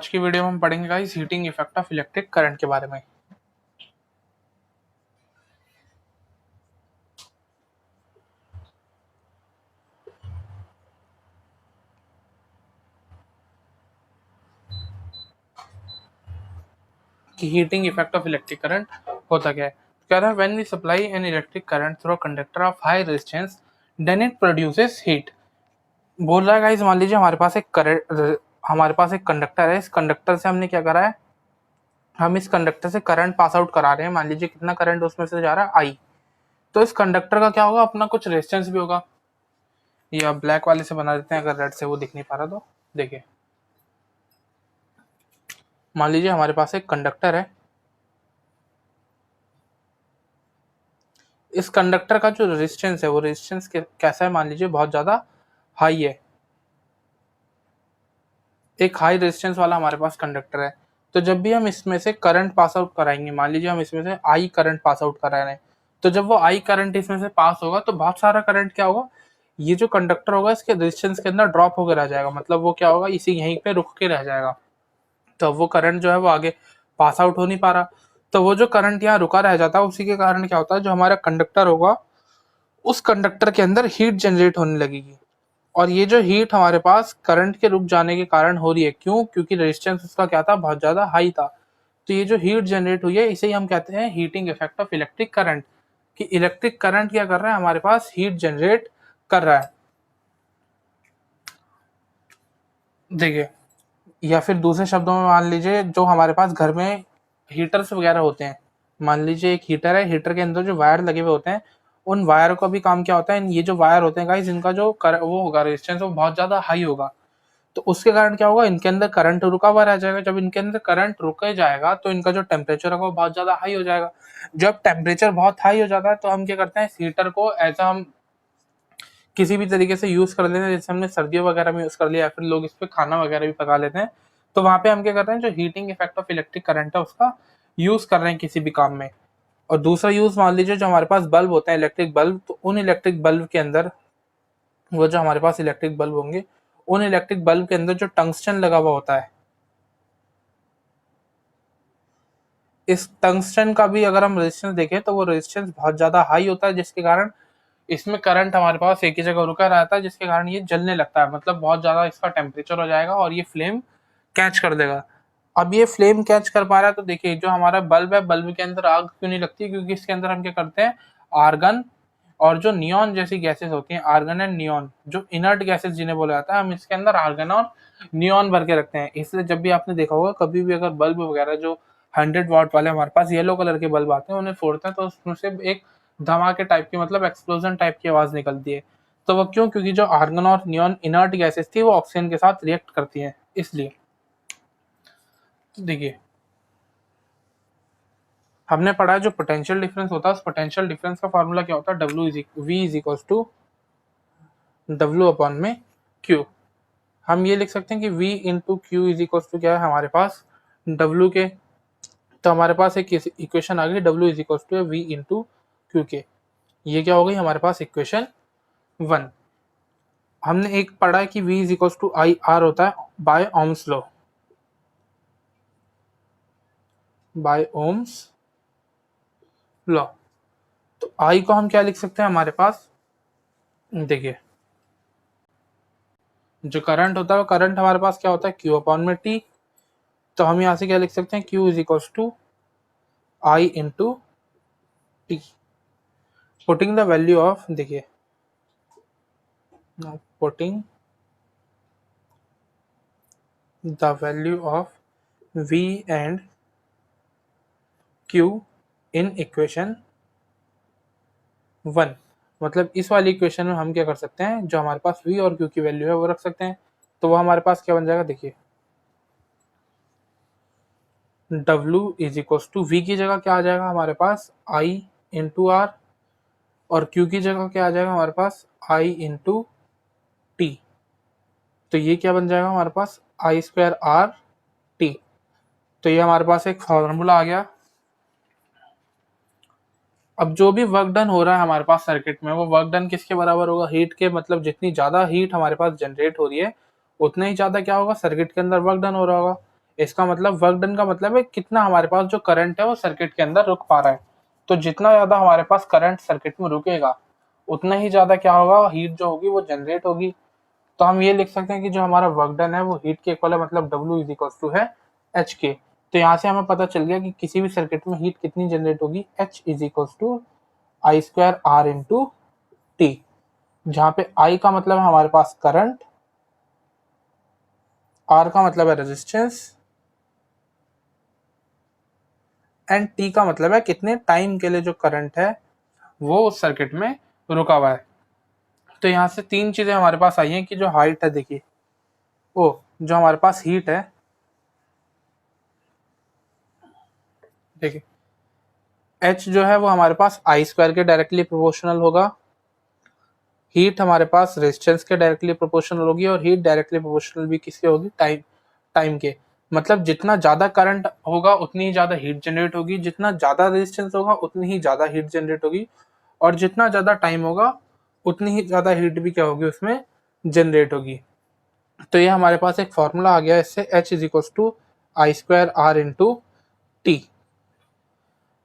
आज की वीडियो में हम पढ़ेंगे guys heating effect of electric current के बारे में। कि heating effect of electric current होता क्या है। कह रहा है when we supply an electric current through a conductor of high resistance then it produces heat. बोल रहा है गाइस, मान लीजिए हमारे पास एक कंडक्टर है। इस कंडक्टर से हमने क्या करा है, हम इस कंडक्टर से करंट पास आउट करा रहे हैं। मान लीजिए कितना करंट उसमें से जा रहा है, आई। तो इस कंडक्टर का क्या होगा, अपना कुछ रेजिस्टेंस भी होगा। ये आप ब्लैक वाले से बना देते हैं, अगर रेड से वो दिख नहीं पा रहा तो देखिए। मान लीजिए हमारे पास एक कंडक्टर है। इस कंडक्टर का जो रेजिस्टेंस है वो रेजिस्टेंस कैसा है, मान लीजिए बहुत ज्यादा हाई है। एक हाई रेजिस्टेंस वाला हमारे पास कंडक्टर है। तो जब भी हम इसमें से करंट पास आउट कराएंगे, मान लीजिए हम इसमें से आई करंट पास आउट करा रहे हैं, तो जब वो आई करंट इसमें से पास होगा तो बहुत सारा करंट क्या होगा, ये जो कंडक्टर होगा इसके रेजिस्टेंस के अंदर ड्रॉप होकर रह जाएगा। मतलब वो क्या होगा, इसी यहीं पे रुक के रह जाएगा। तो वो करंट जो है वो आगे पास आउट हो नहीं पा रहा। तो वो जो करंट यहाँ रुका रह जाता है, उसी के कारण क्या होता है, जो हमारा कंडक्टर होगा उस कंडक्टर के अंदर हीट जनरेट होने लगेगी। और ये जो हीट हमारे पास करंट के रुक जाने के कारण हो रही है, क्यों? क्योंकि रेजिस्टेंस उसका क्या था, बहुत ज्यादा हाई था। तो ये जो हीट जनरेट हुई है इसे ही हम कहते हैं heating effect of electric current. कि इलेक्ट्रिक करंट क्या कर रहा है, हमारे पास हीट जनरेट कर रहा है। देखिए, या फिर दूसरे शब्दों में मान लीजिए जो हमारे पास घर में हीटर्स वगैरह होते हैं, मान लीजिए एक हीटर है, हीटर के अंदर जो वायर लगे हुए होते हैं, उन वायरों का भी काम क्या होता है, ये जो वायर होते हैं गाइस, इनका जो वो होगा रेजिस्टेंस वो बहुत ज्यादा हाई होगा। तो उसके कारण क्या होगा, इनके अंदर करंट रुका हुआ रह जाएगा। जब इनके अंदर करंट रुके जाएगा तो इनका जो टेम्परेचर होगा वो बहुत ज्यादा हाई हो जाएगा। जब टेम्परेचर बहुत हाई हो जाता है तो हम क्या करते हैं, इस हीटर को ऐसा हम किसी भी तरीके से यूज कर लेते हैं। जैसे हमने सर्दियों वगैरह में यूज कर लिया, या फिर लोग इस पे खाना वगैरह भी पका लेते हैं। तो वहां पे हम क्या कर रहे हैं, जो heating effect of electric current है उसका यूज कर रहे हैं किसी भी काम में। और दूसरा यूज मान लीजिए जो हमारे पास बल्ब होता है, इलेक्ट्रिक बल्ब, तो उन इलेक्ट्रिक बल्ब के अंदर, वो जो हमारे पास इलेक्ट्रिक बल्ब होंगे, उन इलेक्ट्रिक बल्ब के अंदर जो टंगस्टन लगा हुआ होता है, इस टंगस्टन का भी अगर हम रेजिस्टेंस देखें तो वो रेजिस्टेंस बहुत ज्यादा हाई होता है, जिसके कारण इसमें करंट हमारे पास एक ही जगह रुका रहता है, जिसके कारण ये जलने लगता है। मतलब बहुत ज्यादा इसका टेम्परेचर हो जाएगा और ये फ्लेम कैच कर देगा। अब ये फ्लेम कैच कर पा रहा है तो देखिए, जो हमारा बल्ब है, बल्ब के अंदर आग क्यों नहीं लगती, क्योंकि इसके अंदर हम क्या करते हैं, आर्गन और जो नियॉन जैसी गैसेस होती हैं, आर्गन एंड नियॉन, जो इनर्ट गैसेस जिन्हें बोला जाता है, हम इसके अंदर आर्गन और नियॉन भर के रखते हैं। इसलिए जब भी आपने देखा होगा, कभी भी अगर बल्ब वगैरह जो 100 वाट वाले हमारे पास येलो कलर के बल्ब आते हैं, उन्हें फोड़ते हैं तो उसमें से एक धमाके टाइप की, मतलब एक्सप्लोजन टाइप की आवाज निकलती है। तो वो क्यों? क्योंकि जो आर्गन और नियॉन इनर्ट गैसेस थी वो ऑक्सीजन के साथ रिएक्ट करती हैं, इसलिए। तो देखिए, हमने पढ़ा है जो पोटेंशियल डिफरेंस होता है, उस पोटेंशियल डिफरेंस का फॉर्मूला क्या होता है, V is equal to W upon में क्यू। हम ये लिख सकते हैं कि v into Q is equal to क्या है हमारे पास, w के। तो हमारे पास एक इक्वेशन आ गई, w is equal to v into Q के। ये क्या हो गई हमारे पास इक्वेशन 1। हमने एक पढ़ा है कि v is equal to I R होता है by Ohm's law, by Ohm's law. तो आई को हम क्या लिख सकते हैं हमारे पास, देखिए, जो करंट होता है वो करंट हमारे पास क्या होता है, क्यू अपॉन में टी। तो हम यहाँ से क्या लिख सकते हैं, Q is equal to I into T. Putting the value of, देखिए, putting the value of v and q in equation 1। मतलब इस वाली इक्वेशन में हम क्या कर सकते हैं, जो हमारे पास v और q की वैल्यू है वो रख सकते हैं। तो वो हमारे पास क्या बन जाएगा, देखिए, w is equal to v की जगह क्या आ जाएगा हमारे पास, i इंटू आर, और q की जगह क्या आ जाएगा हमारे पास, i इंटू टी। तो ये क्या बन जाएगा हमारे पास, आई स्क्वायर आर टी। तो ये हमारे पास एक फॉर्मूला आ गया। अब जो भी वर्क डन हो रहा है हमारे पास सर्किट में, वो वर्क डन किसके बराबर होगा, हीट के। मतलब जितनी ज्यादा हीट हमारे पास जनरेट हो रही है, उतना ही ज्यादा क्या होगा, सर्किट के अंदर वर्क डन हो रहा होगा। इसका मतलब वर्क डन का मतलब है कितना हमारे पास जो करंट है वो सर्किट के अंदर रुक पा रहा है। तो जितना ज्यादा हमारे पास करंट सर्किट में रुकेगा उतना ही ज्यादा क्या होगा, हीट जो होगी वो जनरेट होगी। तो हम ये लिख सकते हैं कि जो हमारा वर्क डन है वो हीट के इक्वल है, मतलब W इज इक्वल टू है एच के। तो यहाँ से हमें पता चल गया कि किसी भी सर्किट में हीट कितनी जनरेट होगी, H is equal to I square R into T, जहाँ पे I का मतलब है हमारे पास करंट, R का मतलब है रेजिस्टेंस एंड T का मतलब है कितने टाइम के लिए जो करंट है वो उस सर्किट में रुका हुआ है। तो यहाँ से तीन चीजें हमारे पास आई हैं कि जो हाइट है, देखिए वो जो हमारे पास हीट है, देखिए H जो है वो हमारे पास आई स्क्वायर के डायरेक्टली प्रोपोर्शनल होगा, हीट हमारे पास रेजिस्टेंस के डायरेक्टली प्रोपोर्शनल होगी, और हीट डायरेक्टली प्रोपोर्शनल भी किसके होगी, टाइम के। मतलब जितना ज्यादा करंट होगा उतनी ही ज्यादा हीट जनरेट होगी, जितना ज्यादा रेजिस्टेंस होगा उतनी ही ज्यादा हीट जनरेट होगी, और जितना ज्यादा टाइम होगा उतनी ही ज्यादा हीट भी क्या होगी उसमें जनरेट होगी। तो ये हमारे पास एक फॉर्मूला आ गया इससे, H is equal to I square R into T.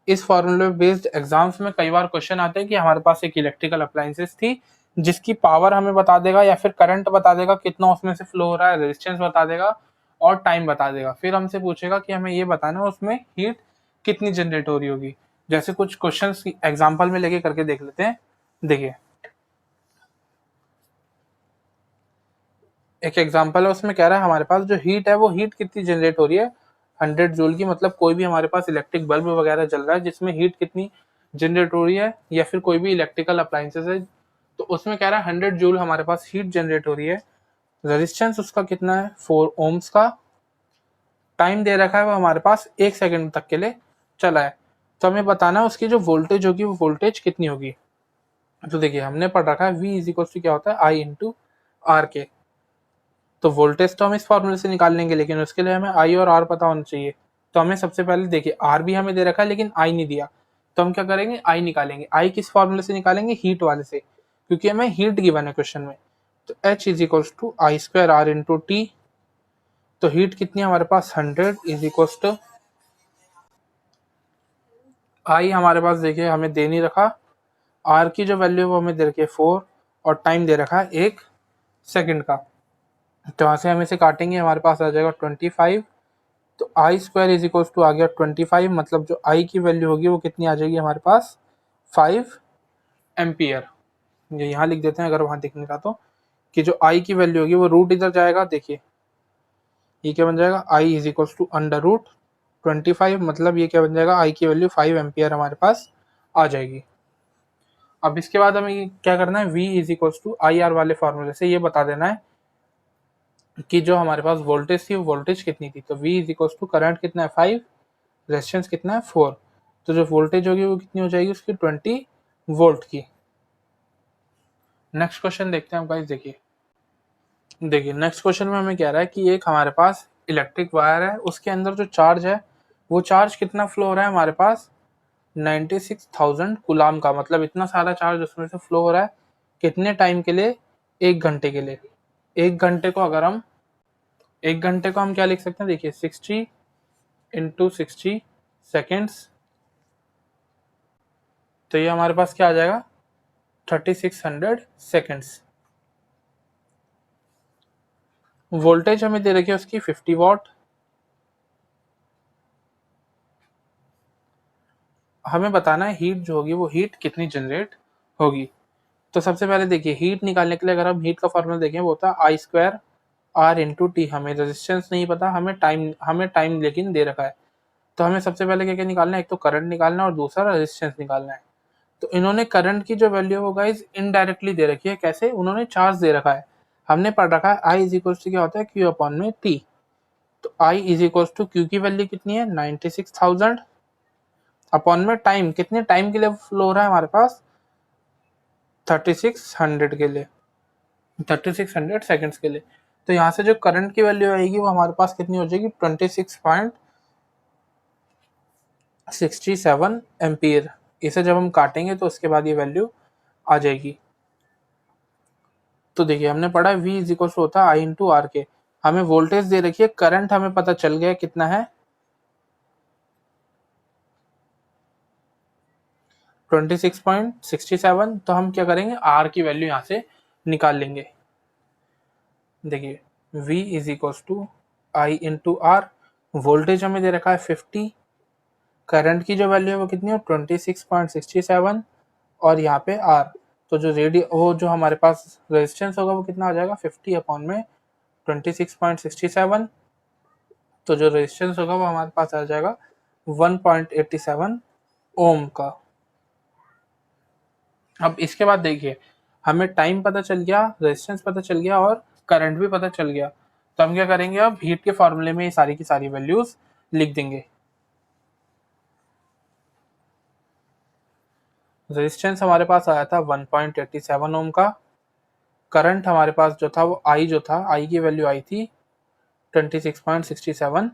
इस फॉर्मूले बेस्ड एग्जाम्स में कई बार क्वेश्चन आते हैं कि हमारे पास एक इलेक्ट्रिकल अप्लायंसेस थी जिसकी पावर हमें बता देगा या फिर करंट बता देगा कितना उसमें से फ्लो हो रहा है, रेजिस्टेंस बता देगा और टाइम बता देगा। फिर हमसे पूछेगा कि हमें ये बताना है उसमें हीट कितनी जनरेट हो रही होगी। जैसे कुछ क्वेश्चंस एग्जांपल में लेके करके देख लेते हैं। देखिए एक एग्जांपल है, उसमें कह रहा है हमारे पास जो हीट है वो हीट कितनी जनरेट हो रही है, 100 जूल की। मतलब कोई भी हमारे पास इलेक्ट्रिक बल्ब वगैरह जल रहा है जिसमें हीट कितनी जनरेट हो रही है, या फिर कोई भी इलेक्ट्रिकल अप्लायंसेस है तो उसमें कह रहा है 100 जूल हमारे पास हीट जनरेट हो रही है। रेजिस्टेंस उसका कितना है, 4 ओम्स का। टाइम दे रखा है वो हमारे पास 1 सेकंड तक के लिए चला है। तो हमें बताना है उसकी जो वोल्टेज होगी वो वोल्टेज कितनी होगी। तो देखिए हमने पढ़ रखा है V इज इक्वल टू क्या होता है, I इंटू आर के। तो वोल्टेज तो हम इस फॉर्मूले से निकाल लेंगे, लेकिन उसके लिए हमें I और R पता होना चाहिए। तो हमें सबसे पहले देखिए R भी हमें दे रखा है लेकिन I नहीं दिया, तो हम क्या करेंगे, I निकालेंगे। I किस फॉर्मूले से निकालेंगे, हीट वाले से, क्योंकि हमें हीट गिवन है क्वेश्चन में। तो H is equal to I square R into T. तो हीट कितनी है हमारे पास, 100 इज इक्वल टू I हमारे पास देखिए हमें दे नहीं रखा, R की जो वैल्यू है वो हमें दे रखी है 4, और टाइम दे रखा है 1 सेकंड का। तो यहाँ से हम इसे काटेंगे, हमारे पास आ जाएगा 25। तो आई स्क्वायर इज इक्वल टू आ गया 25, मतलब जो आई की वैल्यू होगी वो कितनी आ जाएगी हमारे पास, 5 एम्पियर। ये यहाँ लिख देते हैं अगर वहाँ दिख नहीं रहा तो, कि जो आई की वैल्यू होगी वो रूट इधर जाएगा, देखिए ये क्या बन जाएगा, I is equal to under root 25, मतलब ये क्या बन जाएगा, आई की वैल्यू 5 एम्पियर हमारे पास आ जाएगी। अब इसके बाद हमें क्या करना है, V is equal to I R वाले फॉर्मूले से ये बता देना है कि जो हमारे पास वोल्टेज थी वो वोल्टेज कितनी थी। तो V is equal to current कितना है 5, रेजिस्टेंस कितना है 4। तो जो वोल्टेज होगी वो कितनी हो जाएगी उसकी, 20 वोल्ट की। नेक्स्ट क्वेश्चन देखते हैं हम गाइस। देखिए नेक्स्ट क्वेश्चन में हमें कह रहा है कि एक हमारे पास इलेक्ट्रिक वायर है, उसके अंदर जो चार्ज है वो चार्ज कितना फ्लो हो रहा है हमारे पास, 96,000 कुलाम का। मतलब इतना सारा चार्ज उसमें से फ्लो हो रहा है कितने टाइम के लिए, 1 घंटे के लिए। एक घंटे को अगर हम 1 घंटे को हम क्या लिख सकते हैं, देखिए 60 इंटू 60 सेकेंड्स। तो ये हमारे पास क्या आ जाएगा, 3600 सेकेंड्स। वोल्टेज हमें दे रखी है उसकी 50 वॉट। हमें बताना है हीट जो होगी वो हीट कितनी जनरेट होगी। तो सबसे पहले देखिए हीट निकालने के लिए अगर हम हीट का फॉर्मूला देखें वो होता है आई स्क्वायर आर इंटू टी। हमें रेजिस्टेंस नहीं पता, हमें टाइम लेकिन दे रखा है। तो हमें सबसे पहले क्या क्या निकालना है, एक तो करंट निकालना है और दूसरा रेजिस्टेंस निकालना है। तो इन्होंने करंट की जो वैल्यू है वो गाइज इनडायरेक्टली दे रखी है। कैसे, उन्होंने चार्ज दे रखा है। हमने पढ़ रखा है आई इज इक्वल टू क्या होता है, क्यू अपॉन में टी। तो आई इज इक्वल टू क्यू की वैल्यू कितनी है, 96,000 अपॉन में टाइम, कितने टाइम के लिए फ्लो हो रहा है हमारे पास, 3600 के लिए, 3600 सेकेंड्स के लिए। तो यहाँ से जो करंट की वैल्यू आएगी वो हमारे पास कितनी हो जाएगी, 26.67 एम्पियर। इसे जब हम काटेंगे तो उसके बाद ये वैल्यू आ जाएगी। तो देखिए हमने पढ़ा V इज इक्वल टू होता है आई इंटू आर के। हमें वोल्टेज दे रखी है, करंट हमें पता चल गया कितना है 26.67। तो हम क्या करेंगे, आर की वैल्यू यहाँ से निकाल लेंगे। देखिए V is equal to I into R, voltage हमें दे रखा है 50, करंट की जो वैल्यू है वो कितनी है 26.67, और यहाँ पे आर, तो जो वो जो हमारे पास रेजिस्टेंस होगा वो कितना आ जाएगा 50 अपॉन में 26.67, तो जो रेजिस्टेंस होगा वो हमारे पास आ जाएगा 1.87 ओम का। अब इसके बाद देखिए हमें टाइम पता चल गया, रेजिस्टेंस पता चल गया और करंट भी पता चल गया। तो हम क्या करेंगे, अब हीट के फॉर्मूले में ये सारी की सारी वैल्यूज लिख देंगे। रेजिस्टेंस हमारे पास आया था 1.87 ओम का, करंट हमारे पास जो था वो आई की वैल्यू आई थी 26.67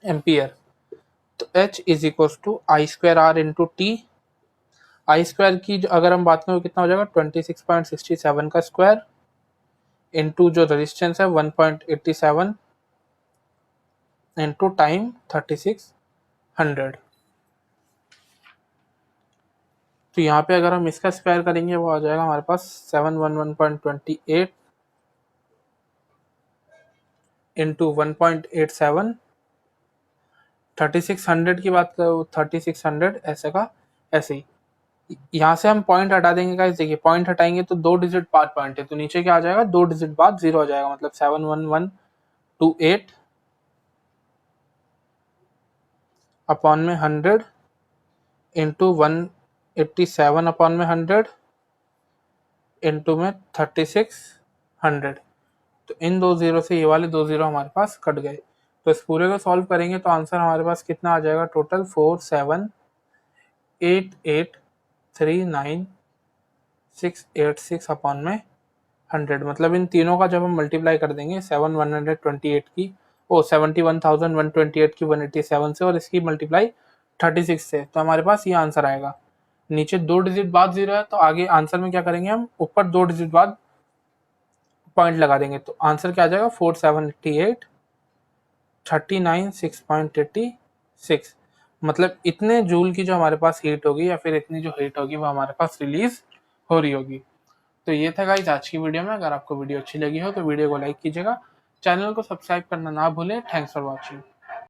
एम्पियर। तो H is equal to I square R into T, I square की अगर हम बात करें कितना हो जाएगा 26.67 का स्क्वायर इंटू जो रेजिस्टेंस है 1.87 इंटू टाइम 3600। तो यहाँ पे अगर हम इसका स्क्वायर करेंगे वो आ जाएगा हमारे पास 711.28 इंटू 1.87, 3600 की बात करो 3600 ऐसे का ऐसे ही। यहाँ से हम पॉइंट हटा देंगे गाइस, देखिए पॉइंट हटाएंगे तो 2 डिजिट बाद पॉइंट है, तो नीचे क्या आ जाएगा 2 डिजिट बाद 0 आ जाएगा, मतलब 71128 अपॉन में 100 इंटू 187 अपॉन में 100 इंटू में 3600। तो इन दो जीरो से ये वाले 2 जीरो हमारे पास कट गए। तो इस पूरे को सॉल्व करेंगे तो आंसर हमारे पास कितना आ जाएगा, टोटल 4788686 अपॉन में 100। मतलब इन तीनों का जब हम मल्टीप्लाई कर देंगे 7128 की 71,128 की 187 से और इसकी मल्टीप्लाई 36 से, तो हमारे पास ये आंसर आएगा। नीचे 2 डिजिट बाद 0 है, तो आगे आंसर में क्या करेंगे हम, ऊपर 2 डिजिट बाद पॉइंट लगा देंगे, तो आंसर क्या आ जाएगा 4788 39.6.86। मतलब इतने जूल की जो हमारे पास हीट होगी या फिर इतनी जो हीट होगी वो हमारे पास रिलीज हो रही होगी। तो ये था गाइस आज की वीडियो में। अगर आपको वीडियो अच्छी लगी हो तो वीडियो को लाइक कीजिएगा, चैनल को सब्सक्राइब करना ना भूलें। Thanks for watching.